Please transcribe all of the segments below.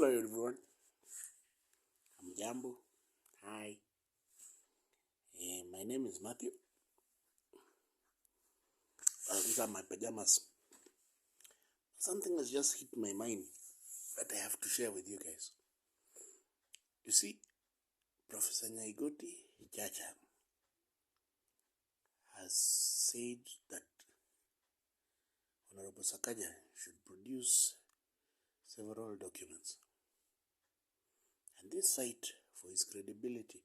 Hello everyone, Jambo. Hi, my name is Matthew. These are my pajamas. Something has just hit my mind that I have to share with you guys. You see, Professor Nyaigoti Chacha has said that Honorable Sakaja should produce several documents. And this fight for his credibility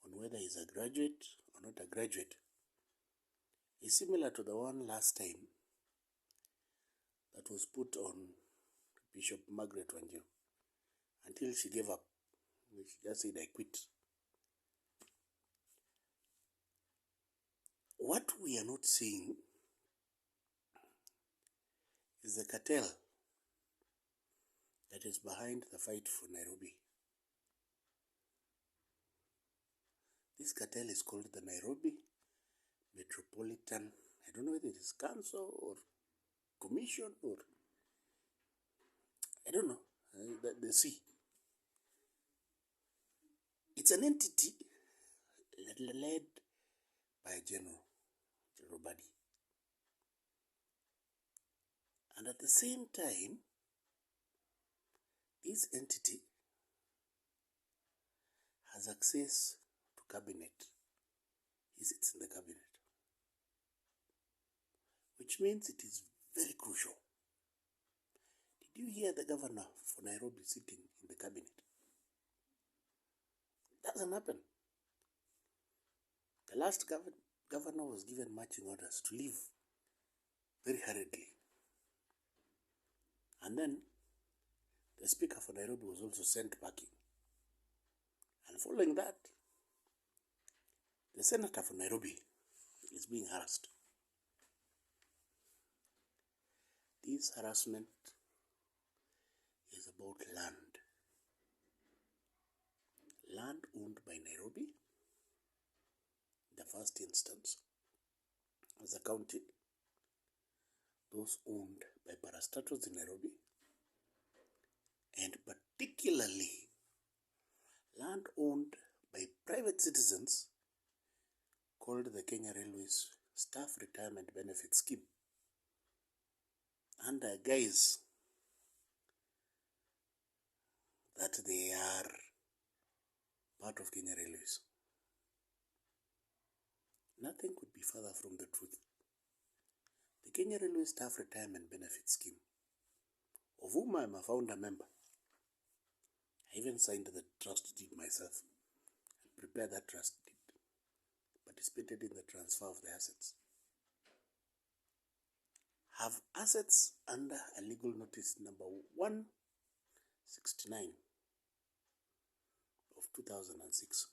on whether he's a graduate or not a graduate is similar to the one last time that was put on Bishop Margaret Wanjiru until she gave up. She just said, I quit. What we are not seeing is the cartel that is behind the fight for Nairobi. This cartel is called the Nairobi Metropolitan, I don't know whether it is council or commission or, I don't know, the C. It's an entity led by a general body. And at the same time, this entity has access to cabinet. He sits in the cabinet. Which means it is very crucial. Did you hear the governor for Nairobi sitting in the cabinet? It doesn't happen. The last governor was given marching orders to leave very hurriedly. And then the speaker for Nairobi was also sent packing. And following that, the senator for Nairobi is being harassed. This harassment is about land. Land owned by Nairobi, in the first instance, as a county, those owned by parastatals in Nairobi, and particularly land owned by private citizens called the Kenya Railways Staff Retirement Benefit Scheme, under guise that they are part of Kenya Railways. Nothing could be further from the truth. The Kenya Railways Staff Retirement Benefit Scheme, of whom I am a founder member, I even signed the trust deed myself and prepared that trust deed, participated in the transfer of the assets, have assets under a legal notice number 169 of 2006.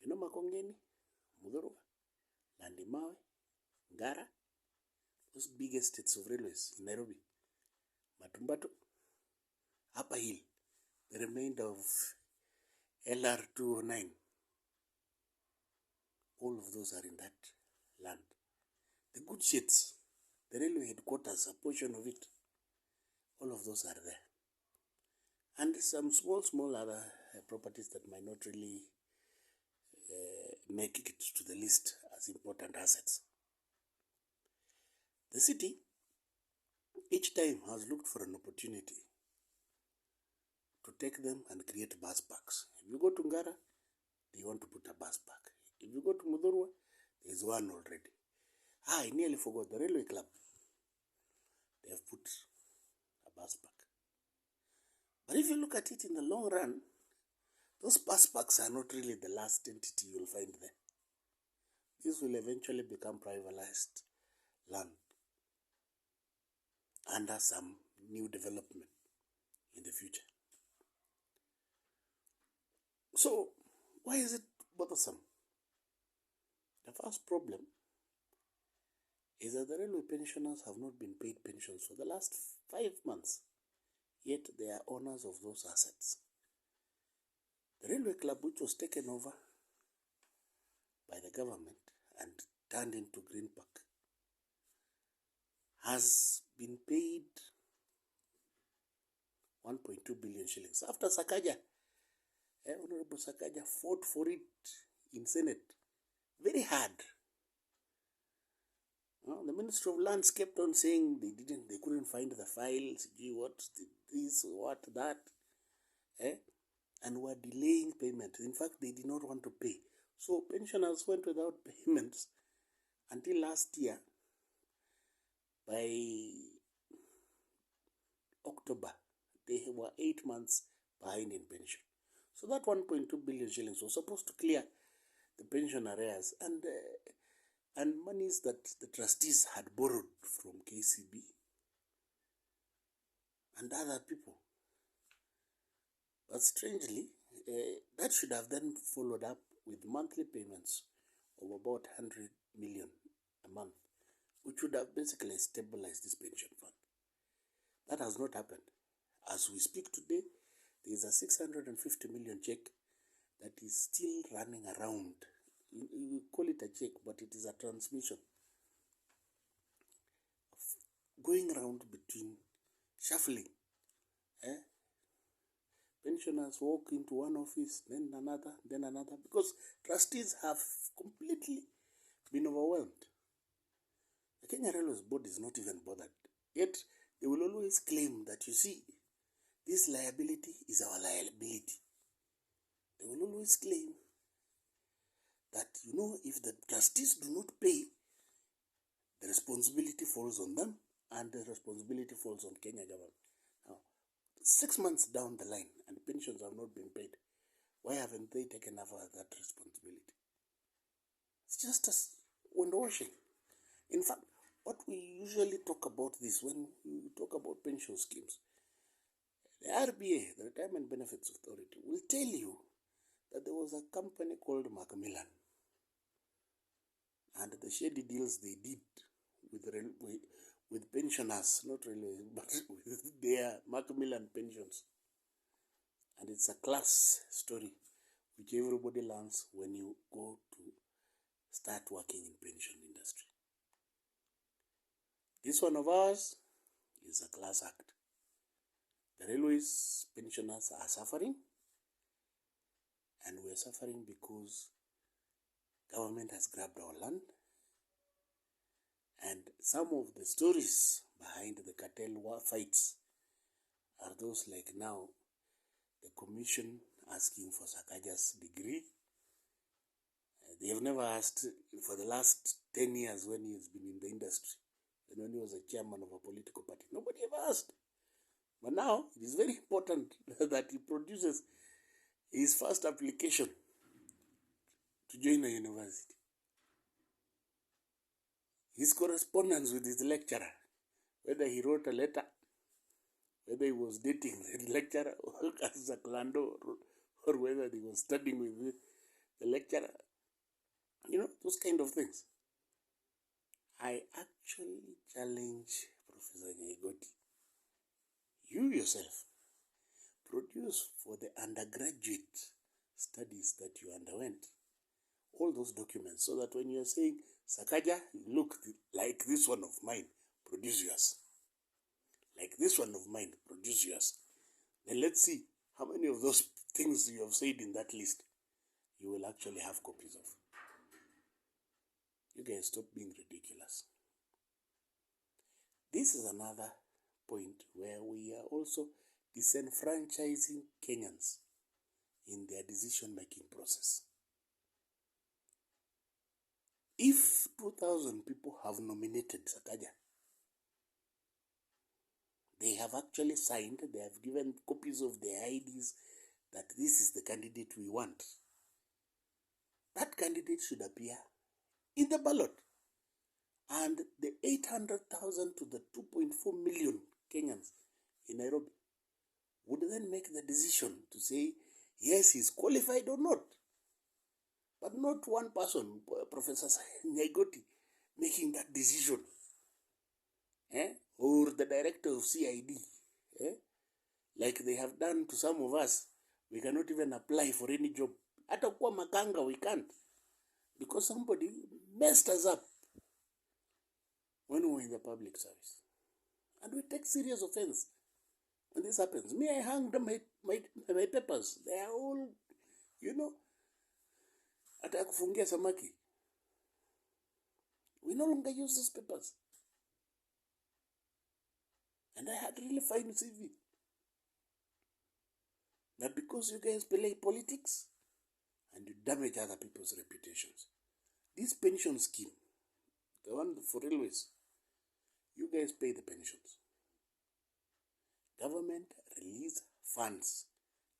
You know Makongeni, Mudhurwa, Landimawe, Ngara, those big estates of railways in Nairobi, Matumbato, Upper Hill, the remainder of LR 209. All of those are in that land. The good sheds, the railway headquarters, a portion of it, all of those are there. And some small other properties that might not really make it to the list as important assets. The city, each time, has looked for an opportunity to take them and create bus parks. If you go to Ngara, they want to put a bus park. If you go to Mudhurwa, there is one already. I nearly forgot, the railway club, they have put a bus park. But if you look at it in the long run, those bus parks are not really the last entity you will find there. This will eventually become privatized land under some new development in the future. So, why is it bothersome? The first problem is that the railway pensioners have not been paid pensions for the last 5 months, yet they are owners of those assets. The railway club, which was taken over by the government and turned into Green Park, has been paid 1.2 billion shillings. After Sakaja, Honorable Sakaja fought for it in Senate very hard. The Minister of Lands kept on saying they couldn't find the files, what, this, what, that, and were delaying payment. In fact, they did not want to pay. So pensioners went without payments until last year. By October, they were 8 months behind in pension. So that 1.2 billion shillings was supposed to clear the pension arrears and monies that the trustees had borrowed from KCB and other people. But strangely, that should have then followed up with monthly payments of about 100 million a month, which would have basically stabilized this pension fund. That has not happened. As we speak today, there is a 650 million check that is still running around. You call it a check, but it is a transmission going around between shuffling. Pensioners walk into one office, then another, because trustees have completely been overwhelmed. The Kenya Railways Board is not even bothered. Yet, they will always claim that, you see, this liability is our liability. They will always claim that, if the trustees do not pay, the responsibility falls on them and the responsibility falls on Kenya government. Now, 6 months down the line and pensions have not been paid, why haven't they taken over that responsibility? It's just as washing. In fact, what we usually talk about this when we talk about pension schemes, the RBA, the Retirement Benefits Authority, will tell you that there was a company called Macmillan and the shady deals they did with pensioners, not really, but with their Macmillan pensions. And it's a class story which everybody learns when you go to start working in pension industry. This one of ours is a class act. The railways pensioners are suffering, and we're suffering because government has grabbed our land. And some of the stories behind the cartel war fights are those like now, the commission asking for Sakaja's degree. They have never asked for the last 10 years when he has been in the industry, and when he was a chairman of a political party. Nobody ever asked. But now, it is very important that he produces his first application to join a university. His correspondence with his lecturer, whether he wrote a letter, whether he was dating the lecturer as a clando, or whether he was studying with the lecturer, those kind of things. I actually challenge Professor Nyaigoti. You yourself produce for the undergraduate studies that you underwent all those documents, so that when you are saying, Sakaja, look like this one of mine, produce yours. Like this one of mine, produce yours. Then let's see how many of those things you have said in that list you will actually have copies of. You guys stop being ridiculous. This is another point where we are also disenfranchising Kenyans in their decision-making process. If 2,000 people have nominated Sakaja, they have actually signed, they have given copies of their IDs that this is the candidate we want. That candidate should appear in the ballot. And the 800,000 to the 2.4 million Kenyans in Nairobi would then make the decision to say, yes, he's qualified or not. But not one person, Professor Nyaigoti, making that decision. Or the director of CID. Like they have done to some of us. We cannot even apply for any job. Hata kuwa makanga, we can't. Because somebody messed us up when we were in the public service. And we take serious offense when this happens. Me, I hanged my papers. They are all, atakufungia samaki. We no longer use those papers. And I had really fine CV. But because you guys play politics and you damage other people's reputations. This pension scheme, the one for railways, you guys pay the pensions. Government release funds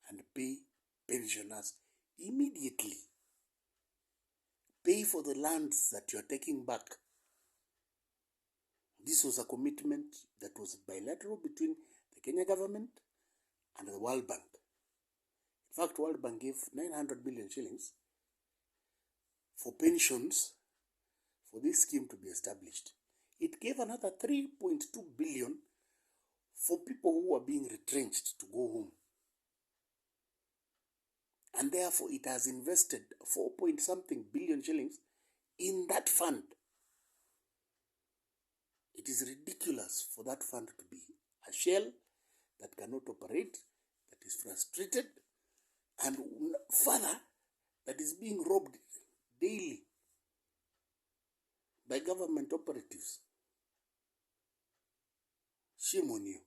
and pay pensioners immediately. Pay for the lands that you are taking back. This was a commitment that was bilateral between the Kenya government and the World Bank. In fact, World Bank gave 900 million shillings for pensions for this scheme to be established. It gave another 3.2 billion for people who are being retrenched to go home. And therefore, it has invested 4-point-something billion shillings in that fund. It is ridiculous for that fund to be a shell that cannot operate, that is frustrated, and further, that is being robbed daily by government operatives. Shame on you.